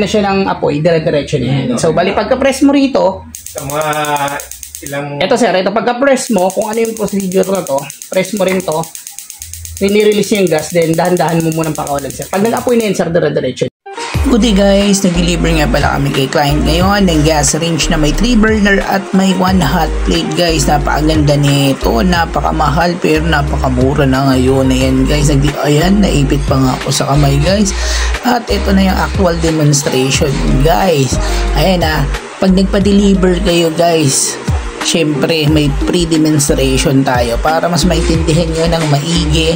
na siya ng apoy, dire-diretso niya. So, bali pagka-press mo rito, sa mga ilang... Ito sir, ito pagka-press mo, kung ano yung procedure na to, press mo rin to, rini-release yung gas, then dahan-dahan mo munang pakawalan sir. Pag nag-apoy na yun sir, dire-diretso. Good day guys, nag-deliver nga pala kami kay client ngayon ng gas range na may 3 burner at may 1 hot plate guys. Napakaganda nito, napakamahal pero napakamura na ngayon. Ayan guys, ayan, naipit pa nga ako sa kamay guys. At ito na yung actual demonstration guys. Ayan pag nagpa-deliver kayo guys, syempre may pre-demonstration tayo para mas maintindihan nyo ng maigi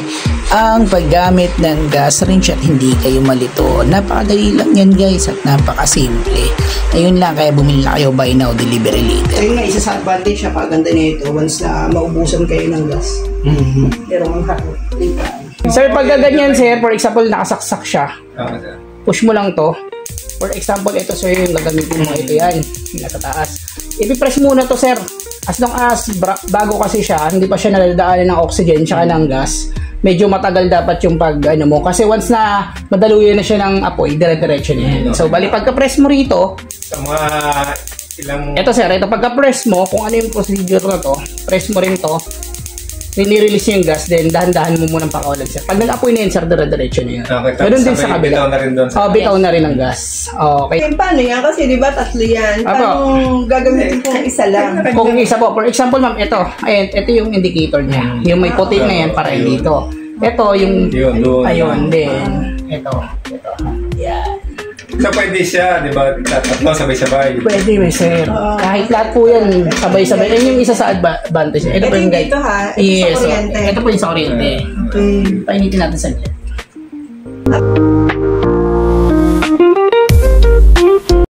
ang paggamit ng gas range at hindi kayo malito. Napakadali lang yan guys at napakasimple. Ayun lang, kaya bumili na kayo buy now, delivery later. Ayun nga, isa sa advantage, napakaganda nito once na maubusan kayo ng gas. Pero ang sir, pag ganyan sir, for example, nakasaksak siya, push mo lang to. For example, ito sir, yung gagamitin mo, ito yan, yung nasa taas. Ipipress muna to sir. As long as bago kasi siya, hindi pa siya nadadaanan ng oxygen tsaka ng gas, medyo matagal dapat yung pag mo. Kasi once na madaluyan na siya ng apoy, dire-diretso niya. So, bali pagka-press mo rito, sa mga ilang... Ito sir, ito pagka-press mo, kung ano yung procedure na to, press mo rin to, rini-release yung gas, then dahan-dahan mo munang pakawalan sir. Pag nag-apoy na yun sir, dire-diretso na yun. Okay, ganun din sa kabila. Bitaw na rin doon. Bitaw na rin ang gas. Okay. Paano yan? Kasi di ba tatlo yan? Paano gagamitin kung isa lang? Kung isa po, for example ma'am, ito. Ayan, ito yung indicator niya. Yung may puti na yan para dito. Ito yung, ayun din. Ito. Yan. So pwede siya, di ba? Tatlo sabay-sabay. Pwede may sir. Kahit lahat po yan, sabay-sabay. Yan yung isa sa advantage. Ito po yung guide. Ito ha? Yes. Ito po yung sa kuryente. Painitin natin sa